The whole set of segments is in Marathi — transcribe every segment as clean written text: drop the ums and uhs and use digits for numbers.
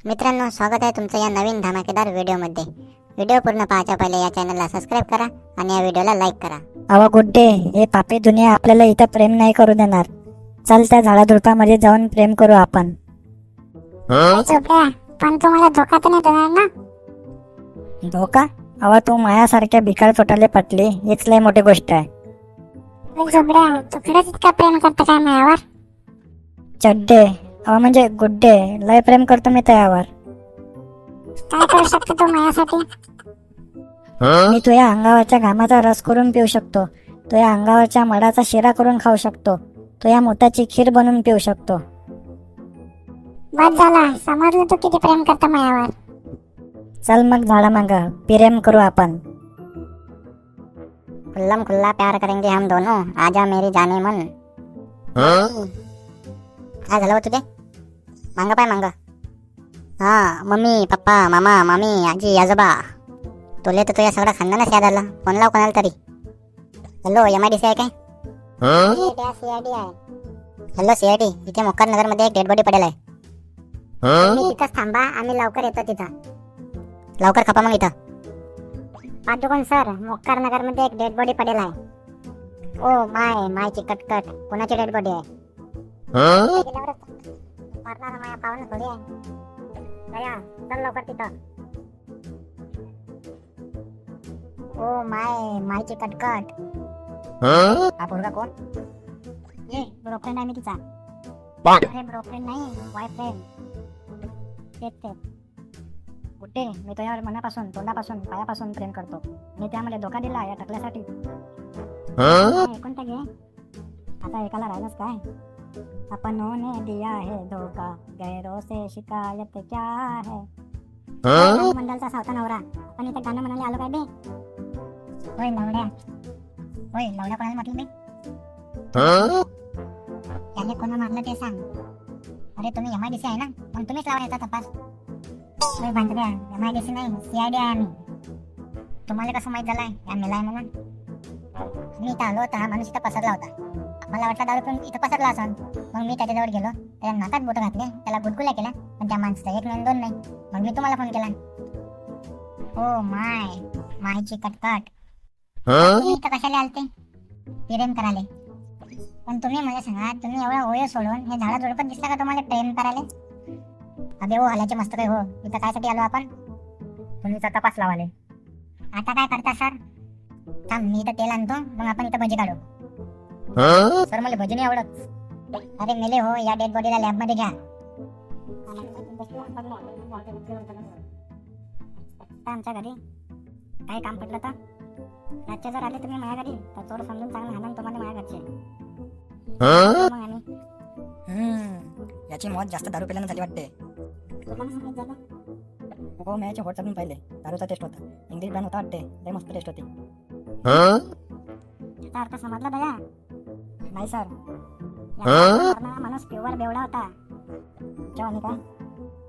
मित्रांनो, स्वागत आहे तुमचं या नवीन धमाकेदार व्हिडिओमध्ये। व्हिडिओ पूर्ण पाहायच्या पहिले या चॅनलला सबस्क्राइब करा आणि या व्हिडिओला लाईक करा। अवा गुड्डे, हे पापी दुनिया आपल्याला इथं प्रेम नाही करू देणार। चल त्या झाडाझुडपामध्ये जाऊन प्रेम करू आपण। पण तुम्हाला धोका तर नाही देणार ना? धोका? अवा तू मायासारख्या भिकार चोटाले पटली, हीच लय मोठी गोष्ट आहे। झोपड्या, तू खरंच इतका प्रेम करतो काय मायावर? चड्डे, अवा म्हणजे गुड्डे, लय प्रेम करतो मी त्यावर। काय करू शकतो तू मायासाठी? मी तुझ्या अंगावरच्या घामाचा रस करून पिऊ शकतो, तुझ्या अंगावरच्या मडाचा शिरा करून खाऊ शकतो, तुझ्या मोताची खीर बनवून पिऊ शकतो। बस झाला, समजलं तू किती प्रेम करतो मायावर। चल मग झाडा माग प्रेम करू आपण। खुल्लम खुल्ला प्यार करेंगे हम दोनों, आजा मेरी जाने मन। काय झालं हो तुझे? मांग पाय मांग। हा, मम्मी पप्पा मामा मामी आजी आजोबा, तुले तर तुझ्या सगळा खानदानच याद आलं। फोन लाव कोणाला तरी। हॅलो, MIDC आहे काय? CID आहे। हॅलो CID, इथे मोक्कार नगर मध्ये एक डेड बॉडी पडेल आहे। तुम्ही तिथंच थांबा, आम्ही लवकर येतो तिथं। लवकर खपा मग इथं। पादुकोण सर, मोक्कार नगर मध्ये एक डेड बॉडी पडेल आहे। ओ मायची कटकट, कोणाची डेड बॉडी आहे? मरणारा माया पावन थोडी आहे। दया, चल लवकर तिथं। ओ मायची कटकट। हा पोरगा कोण? ये ब्रोफ्रेंड आहे मी तिचा। अरे ब्रोफ्रेंड नाही, बॉयफ्रेंड। तेच गुड्डे, मी तुझ्यावर मनापासून तोंडापासून पायापासून प्रेम करतो, मी त्यामध्ये धोका दिला या टकल्यासाठी। कोणता घे? आता एकाला राहिलंच काय? अपनों ने दिया है धोखा, गैरों से शिकायत क्या है। मंडलचा सावता नवरा, आपण इथे गाणं म्हणायला आलो काय बे? होय लवड्या कोणाला म्हटलं बे? त्याने कोणा मारलं ते सांग। अरे तुम्ही MIDC आहे ना, मग तुम्हीच लावा याचा तपास। होय भांडऱ्या, MIDC नाही, CID आहे आम्ही। तुम्हाला कसं माहित झालंय या मेला आहे म्हणून? मी इथं आलो तर हा माणूस इथं पसरला होता। मला वाटलं दारू पण इथं पसरला असन, मग मी त्याच्याजवळ गेलो, त्याच्या नाकात बोट घातले, त्याला गुदगुल्या केल्या, पण त्या माणसाचा एक नाही दोन नाही, मग मी तुम्हाला फोन केला। ओ मायची कटकट। तुम्ही इथं कशाला आलते? प्रेम करायला। पण तुम्ही मला सांगा, तुम्ही एवढा ओय सोडून हे झाडा झुडपत दिसला का तुम्हाला प्रेम करायला? अबे हो हल्याचे मस्त काय हो, इथं कायसाठी आलो आपण? तुम्हीचा तपास लावाले। आता काय करता सर? थांब, मी इथं तेल आणतो, मग आपण इथं भजी काढू। सर मला भजी नाही आवडत। अरे मेले हो, या डेड बॉडीला लॅब मध्ये घ्या। आमच्या घरी काही काम पडलं तर रातच्या जर आले तुम्ही माझ्या घरी, तर चोर समजून चांगलं हाणून तुम्हाला माझ्या घरचे। मग आम्ही याची मौत जास्त दारू पिल्यानं झाली वाटते। तुम्हाला समज झालं? हो, मी याचे होट चालून पाहिले, दारूचा टेस्ट होता, इंग्लिश ब्रँड होता वाटते, लय मस्त टेस्ट होती। याचा अर्थ समजला दया? नाही सर। मरणारा माणूस प्युअर बेवडा होता। जेव्हा काय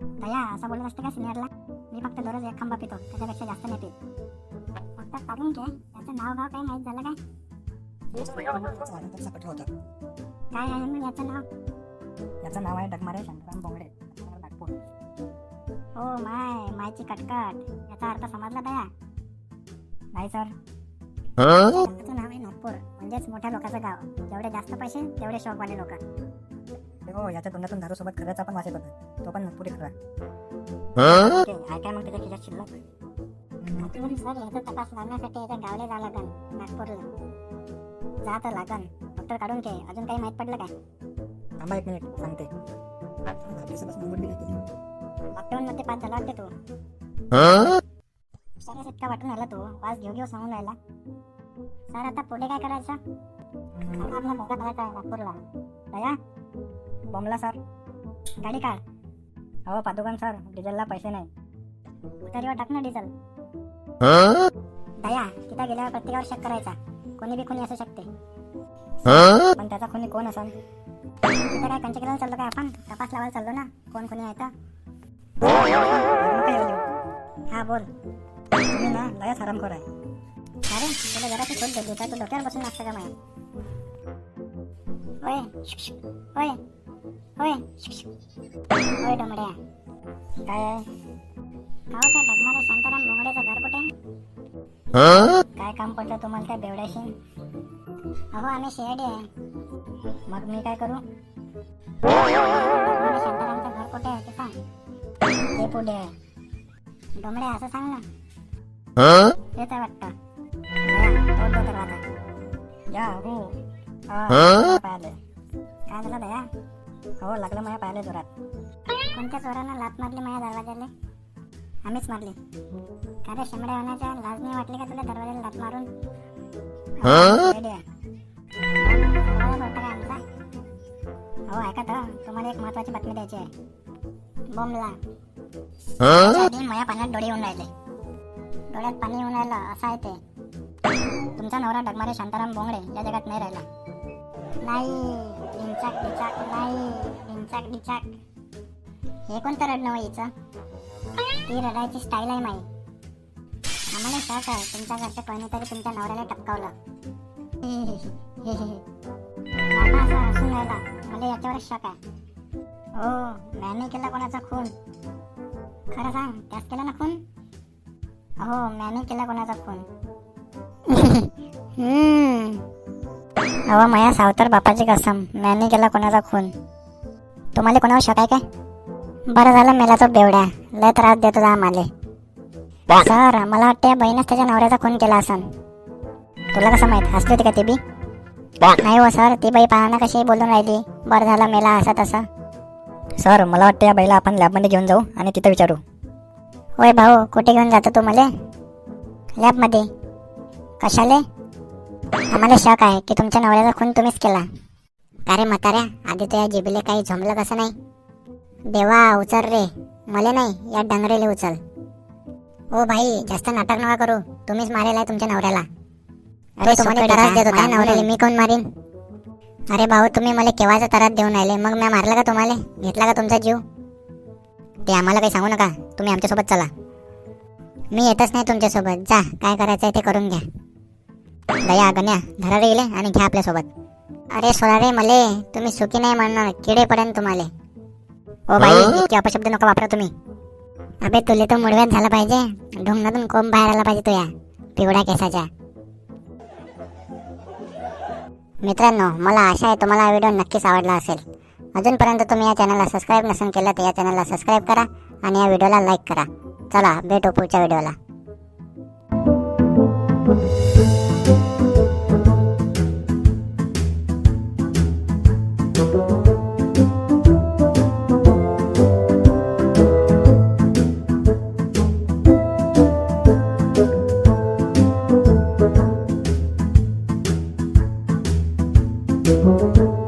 दया असं बोलत असते का सिनियरला? मी फक्त दररोज एक खांबा पितो, त्याच्यापेक्षा जास्त नाही पित। फक्त काढून घे, याचं नाव गाव काही माहित झालं काय? सापडलं होतं। काय आहे मग याचं नाव? याचं नाव आहे डगमारे शांताराम बोंगडे, नागपूर। हो मायची कटकट, याचा अर्थ समजला दया? नाही सर। याचं नाव आहे नागपूर, म्हणजेच मोठ्या लोकांचं गाव। जेवढे जास्त पैसे तेवढे शौकवाले लोक। हो, याच्या तोंडातून दारू सोबत खर्याचा पण वास येत होता, तो पण नागपुरी खरा। काय मग त्याच्या खिशात शिल्लक? सर, याचा तपास लावण्यासाठी याच्या गावले जा लागन, नागपूरला जा तर लागन। डॉक्टर काढून घे, अजून काही माहित पडलं काय? थांबा एक मिनिट सांगते। लॉकडाऊन मध्ये पास झाला वाटते तू। सर इतका वाटून आला तू, वास घेऊ सांगून राहिला। सर आता पुढे काय करायचं? आपला धोका करायचा नागपूरला। दया बॉम्बला सर। गाडी काढ। हो पादुकान सर, डिझेलला पैसे नाही। उतारीवर टाक ना डिझेल। दया, तिथं गेल्यावर प्रत्येकावर शक करायचा, कोणी बी कोणी असू शकते। पण त्याचा कोणी कोण असेल? तिथं काय कंचे करायला चाललो काय आपण? तपास लावायला चाललो ना, कोण कोणी आहे तर? हा बोल। तुम्ही ना लयच हरामखोर आहे। अरे तुला जराशी सूट देते तर तू डोक्यावर बसून असतं का माय? होय होय होय होय डमड्या, काय आहे? अहो त्या डगमारे शांताराम भोंगड्याचं घर कुठे आहे? काय काम पडलं तुम्हाला त्या बेवड्याशी? अहो आम्ही शेरडे आहे. मग मी काय करू? डगमारे शांतारामचं घर कुठे आहे ते सांग. ते पुढे आहे. डोंबड्या असं सांग ना. तेच आहे वाटतं. दया, तोड दो दरवाजा. या हो. मला पाहिलं. काय झालं दया? हो लागलं मला पाहिलं जोरात. कोणत्या चोरानं लात मारली माझ्या दरवाजाला? आम्हीच मारली. का रे शेंबड्या होण्याच्या लाज नाही वाटली का तुला दरवाजाला लात मारून? रेडी आहे. दरवाजा मोठा काय आमचा? हो ऐका तर तुम्हाला एक महत्वाची बातमी द्यायची आहे. बोंबला. आधी माझ्या पाण्यात डोळे येऊन राहिले. डोळ्यात पाणी येऊन राहिलं असं आहे ते. तुमचा नवरा डगमारे शांताराम बोंगडे या जगात नाही राहिला. नाही. डिंचाक डिचाक नाही. डिंचाक डिचाक. हे कोणतं रडणं हो हिचं? ती रडायची स्टाईल आहे माई. आम्हाला शॉक आहे तुमच्या घरच्या कोणीतरी तुमच्या नवऱ्याला टपकावलं. बाबा असं हसून राहिला. मला याच्यावरच शॉक आहे. हो मॅने केला कोणाचा खून? खरं सांग त्याच केला ना खून? हो मॅने केला कोणाचा खून? अहो माया सावतर बापाची कसम मॅने केला कोणाचा खून. तुम्हाला कोणावर शक आहे काय? बरं झालं मेला तो बेवड्या. लय त्रास देतो जा आम्हाला. सर मला वाटतं या बहीणच त्याच्या नवऱ्याचा खून केला असन. तुला कसं माहित? हसली होती का ती बी? नाही हो सर ती बाई पाहणं कशी बोलून राहिली. बरं झालं मेला असं तसं. सर मला वाटतं या बाईला आपण लॅबमध्ये घेऊन जाऊ आणि तिथं विचारू. होय भाऊ कुठे घेऊन जातो तू मला? लॅबमध्ये. कशाले? आम्हाला शक आहे की तुमच्या नवऱ्याचा खून तुम्हीच केला. का रे म्हाताऱ्या आधी तर या जिबीले काही झोंबलं कसं नाही? देवा उचल रे. मले नाही या डंगरेले उचल. ओ भाई जास्त नाटक नका करू. तुम्हीच मारेल आहे तुमच्या नवऱ्याला. अरे तुम्हाला त्रास देत होता नवऱ्याला मी कोण मारीन? अरे भाऊ तुम्ही मला केव्हाचा त्रास देऊन राहिले मग मी मारला का तुम्हाला? घेतला का तुमचा जीव? ते आम्हाला काही सांगू नका. तुम्ही आमच्यासोबत चला. मी येतच नाही तुमच्यासोबत. जा काय करायचंय ते करून घ्या. दया गण्या धरा रे गेले आणि घ्या आपल्यासोबत. अरे सोडा रे मले. तुम्ही सुखी नाही म्हणणार किडे पडेन तुम्हाला. ओ बाई इतके अपशब्द नका वापरा तुम्ही. अबे तुले तर मुडव्यात झाला पाहिजे. ढोंगणातून कोंब बाहेर आला पाहिजे तो या पिवळ्या केसाच्या. मित्रांनो मला आशा आहे तुम्हाला हा व्हिडिओ नक्कीच आवडला असेल. अजूनपर्यंत तुम्ही या चॅनलला सबस्क्राईब नसेल केलं तर या चॅनलला सबस्क्राईब करा आणि या व्हिडिओला लाईक करा. चला भेटू पुढच्या व्हिडिओला. हो